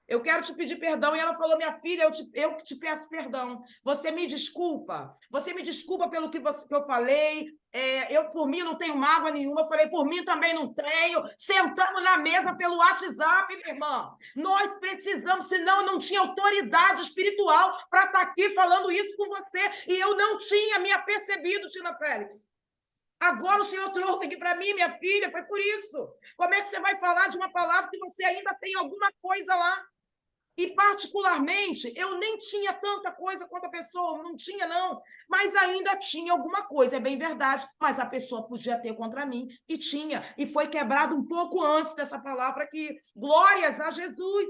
Eu quero te pedir perdão. E ela falou, minha filha, eu que te peço perdão. Você me desculpa. Você me desculpa pelo que eu falei. Eu, por mim, não tenho mágoa nenhuma. Eu falei, por mim também não tenho. Sentamos na mesa pelo WhatsApp, minha irmã. Nós precisamos, senão eu não tinha autoridade espiritual para estar aqui falando isso com você. E eu não tinha me apercebido, Tina Félix. Agora o Senhor trouxe aqui para mim, minha filha, foi por isso. Como é que você vai falar de uma palavra que você ainda tem alguma coisa lá? E, particularmente, eu nem tinha tanta coisa quanto a pessoa, não tinha, não. Mas ainda tinha alguma coisa, é bem verdade. Mas a pessoa podia ter contra mim, e tinha. E foi quebrado um pouco antes dessa palavra aqui. Glórias a Jesus.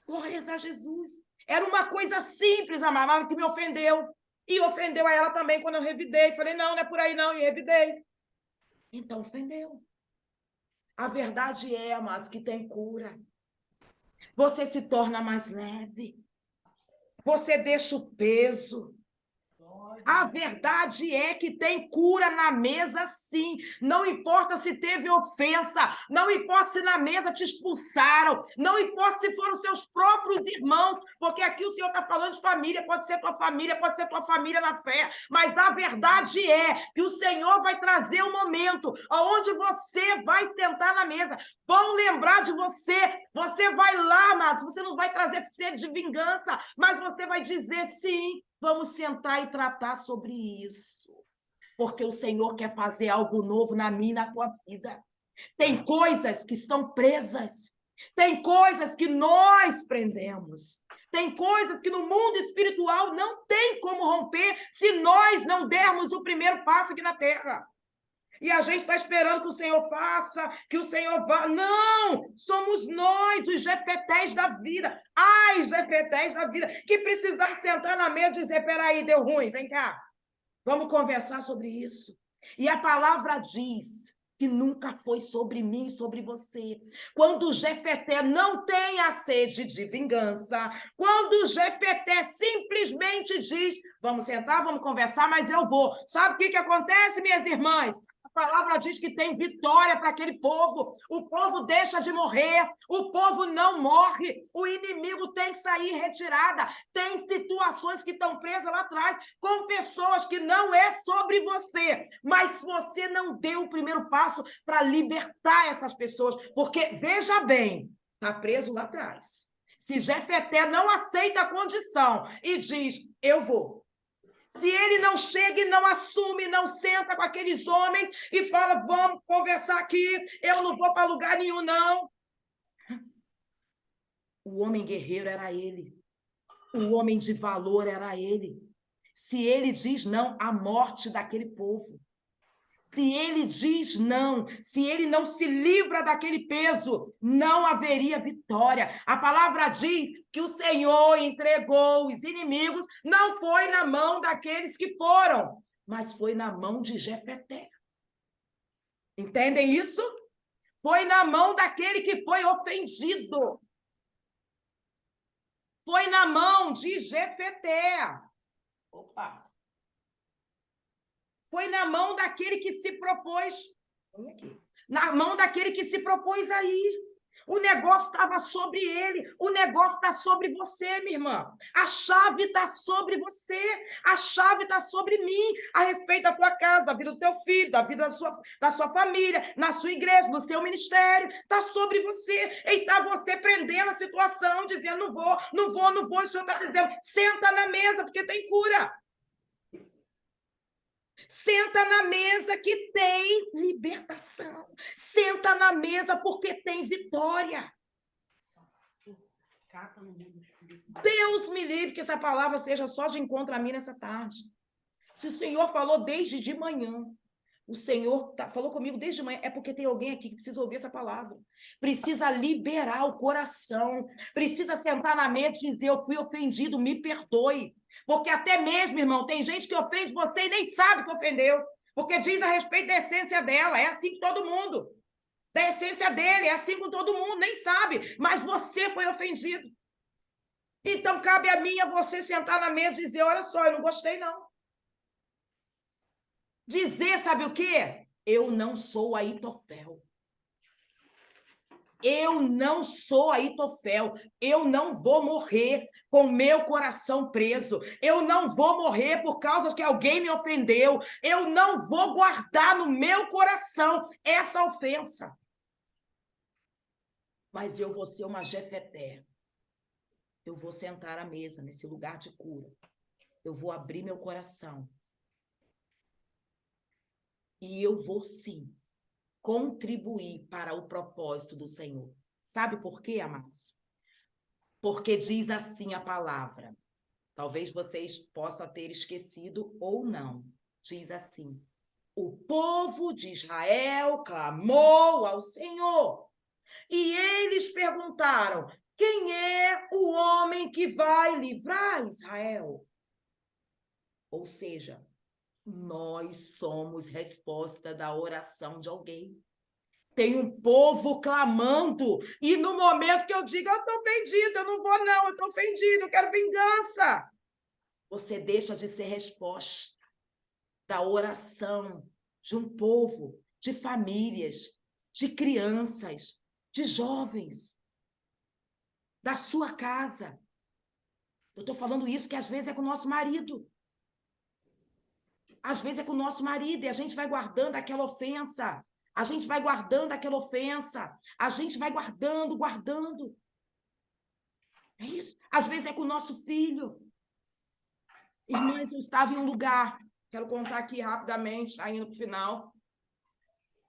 Glórias a Jesus. Era uma coisa simples, amada, que me ofendeu. E ofendeu a ela também quando eu revidei. Falei, não é por aí não, e revidei. Então, ofendeu. A verdade é, amados, que tem cura. Você se torna mais leve. Você deixa o peso. A verdade é que tem cura na mesa, sim. Não importa se teve ofensa, não importa se na mesa te expulsaram, não importa se foram seus próprios irmãos, porque aqui o Senhor está falando de família, pode ser tua família na fé, mas a verdade é que o Senhor vai trazer um momento onde você vai sentar na mesa, vão lembrar de você, você vai lá, amados, você não vai trazer sede de vingança, mas você vai dizer sim. Vamos sentar e tratar sobre isso, porque o Senhor quer fazer algo novo na minha e na tua vida. Tem coisas que estão presas, tem coisas que nós prendemos, tem coisas que no mundo espiritual não tem como romper se nós não dermos o primeiro passo aqui na terra. E a gente está esperando que o Senhor faça, que o Senhor vá. Não! Somos nós, os Jefetés da vida. Ai, Jefetés da vida, que precisamos sentar na mesa e dizer, peraí, deu ruim, vem cá. Vamos conversar sobre isso. E a palavra diz que nunca foi sobre mim, sobre você. Quando o Jefeté não tem a sede de vingança, quando o Jefeté simplesmente diz, vamos sentar, vamos conversar, mas eu vou. Sabe o que acontece, minhas irmãs? A palavra diz que tem vitória para aquele povo. O povo deixa de morrer, o povo não morre, o inimigo tem que sair em retirada. Tem situações que estão presas lá atrás com pessoas que não é sobre você, mas você não deu o primeiro passo para libertar essas pessoas, porque, veja bem, está preso lá atrás. Se Jefeté não aceita a condição e diz, eu vou. Se ele não chega e não assume, não senta com aqueles homens e fala, vamos conversar aqui, eu não vou para lugar nenhum, não. O homem guerreiro era ele. O homem de valor era ele. Se ele diz não, a morte daquele povo. Se ele diz não, se ele não se livra daquele peso, não haveria vitória. A palavra diz que o Senhor entregou os inimigos, não foi na mão daqueles que foram, mas foi na mão de Jefeté. Entendem isso? Foi na mão daquele que foi ofendido. Foi na mão de Jefeté. Opa! Foi na mão daquele que se propôs. Na mão daquele que se propôs aí. O negócio estava sobre ele. O negócio está sobre você, minha irmã. A chave está sobre você. A chave está sobre mim. A respeito da tua casa, da vida do teu filho, da vida da sua família, na sua igreja, no seu ministério. Está sobre você. E está você prendendo a situação, dizendo, não vou. E o Senhor está dizendo, senta na mesa, porque tem cura. Senta na mesa que tem libertação. Senta na mesa porque tem vitória. Deus me livre que essa palavra seja só de encontro a mim nessa tarde. Se o Senhor falou desde de manhã, O Senhor falou comigo desde manhã, é porque tem alguém aqui que precisa ouvir essa palavra. Precisa liberar o coração. Precisa sentar na mesa e dizer, eu fui ofendido, me perdoe. Porque até mesmo, irmão, tem gente que ofende você e nem sabe que ofendeu. Porque diz a respeito da essência dela. É assim com todo mundo. Da essência dele, é assim com todo mundo, nem sabe. Mas você foi ofendido. Então, cabe a mim e a você sentar na mesa e dizer, olha só, eu não gostei, não. Dizer, sabe o quê? Eu não sou Aitofel. Eu não sou Aitofel. Eu não vou morrer com meu coração preso. Eu não vou morrer por causa que alguém me ofendeu. Eu não vou guardar no meu coração essa ofensa. Mas eu vou ser uma Jefeté. Eu vou sentar à mesa nesse lugar de cura. Eu vou abrir meu coração. E eu vou, sim, contribuir para o propósito do Senhor. Sabe por quê, amados? Porque diz assim a palavra. Talvez vocês possam ter esquecido ou não. Diz assim: o povo de Israel clamou ao Senhor. E eles perguntaram: quem é o homem que vai livrar Israel? Ou seja, nós somos resposta da oração de alguém. Tem um povo clamando, e no momento que eu digo, eu estou ofendido, eu não vou não, eu estou ofendido, eu quero vingança. Você deixa de ser resposta da oração de um povo, de famílias, de crianças, de jovens, da sua casa. Eu estou falando isso que às vezes é com o nosso marido. Às vezes é com o nosso marido e a gente vai guardando aquela ofensa. A gente vai guardando aquela ofensa. A gente vai guardando, guardando. É isso. Às vezes é com o nosso filho. Irmãs, eu estava em um lugar. Quero contar aqui rapidamente, indo para o final.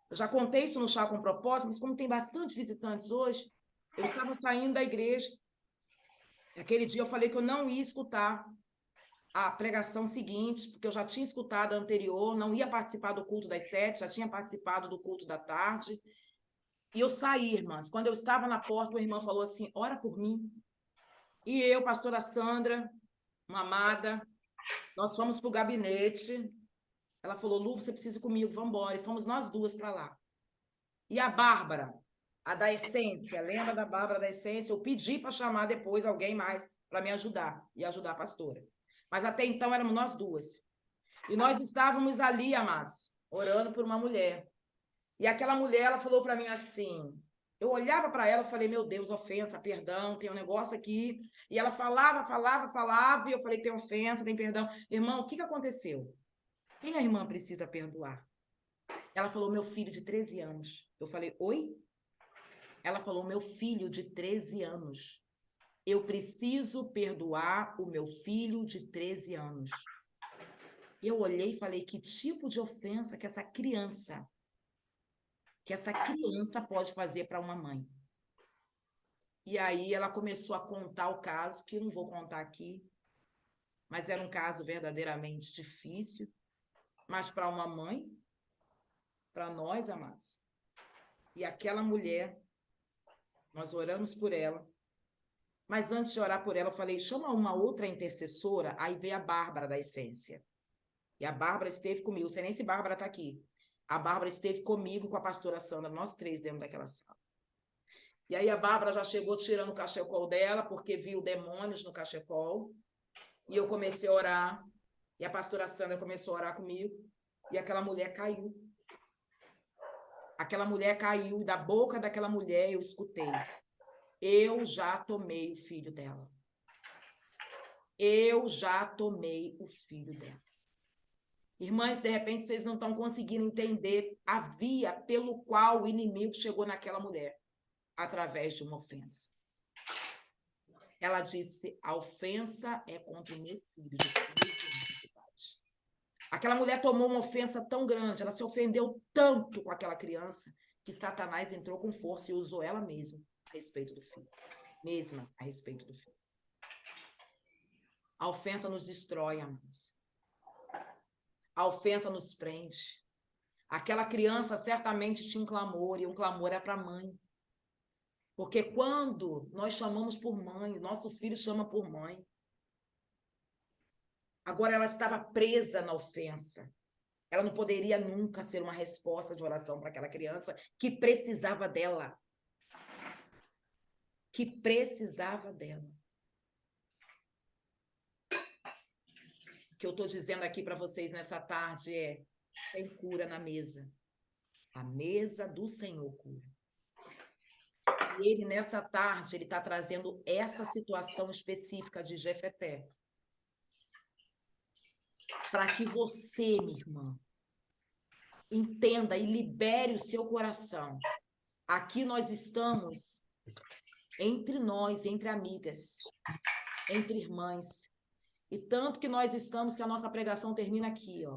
Eu já contei isso no Chá com Propósito, mas como tem bastante visitantes hoje, eu estava saindo da igreja. Aquele dia eu falei que eu não ia escutar a pregação seguinte, porque eu já tinha escutado a anterior, não ia participar do culto das 7, já tinha participado do culto da tarde. E eu saí, irmãs. Quando eu estava na porta, uma irmã falou assim, ora por mim. E eu, pastora Sandra, uma amada, nós fomos para o gabinete. Ela falou, Lu, você precisa ir comigo, vamos embora. E fomos nós duas para lá. E a Bárbara, a da Essência, lembra da Bárbara da Essência? Eu pedi para chamar depois alguém mais para me ajudar e ajudar a pastora. Mas até então éramos nós duas. E nós estávamos ali, amados, orando por uma mulher. E aquela mulher, ela falou para mim assim, eu olhava para ela e falei, meu Deus, ofensa, perdão, tem um negócio aqui. E ela falava, e eu falei, tem ofensa, tem perdão. Irmão, o que aconteceu? Quem a irmã precisa perdoar? Ela falou, meu filho de 13 anos. Eu falei, oi? Ela falou, meu filho de 13 anos. Eu preciso perdoar o meu filho de 13 anos. Eu olhei e falei, que tipo de ofensa que essa criança pode fazer para uma mãe? E aí ela começou a contar o caso, que eu não vou contar aqui, mas era um caso verdadeiramente difícil, mas para uma mãe, para nós, amados. E aquela mulher, nós oramos por ela, mas antes de orar por ela, eu falei, chama uma outra intercessora, aí veio a Bárbara da Essência. E a Bárbara esteve comigo, não sei nem se a Bárbara está aqui. A Bárbara esteve comigo e com a pastora Sandra, nós três dentro daquela sala. E aí a Bárbara já chegou tirando o cachecol dela, porque viu demônios no cachecol. E eu comecei a orar. E a pastora Sandra começou a orar comigo. E aquela mulher caiu. Aquela mulher caiu. E da boca daquela mulher eu escutei. Eu já tomei o filho dela. Eu já tomei o filho dela. Irmãs, de repente vocês não estão conseguindo entender a via pelo qual o inimigo chegou naquela mulher. Através de uma ofensa. Ela disse, a ofensa é contra o meu filho de 13 anos de idade. Aquela mulher tomou uma ofensa tão grande, ela se ofendeu tanto com aquela criança, que Satanás entrou com força e usou ela mesma a respeito do filho. Mesma a respeito do filho. A ofensa nos destrói, amados. A ofensa nos prende. Aquela criança certamente tinha um clamor, e um clamor é para a mãe. Porque quando nós chamamos por mãe, nosso filho chama por mãe. Agora ela estava presa na ofensa. Ela não poderia nunca ser uma resposta de oração para aquela criança que precisava dela. Que precisava dela. O que eu estou dizendo aqui para vocês nessa tarde é: tem cura na mesa. A mesa do Senhor cura. E ele, nessa tarde, ele está trazendo essa situação específica de Jefeté. Para que você, minha irmã, entenda e libere o seu coração. Aqui nós estamos entre nós, entre amigas, entre irmãs. E tanto que nós estamos que a nossa pregação termina aqui, ó.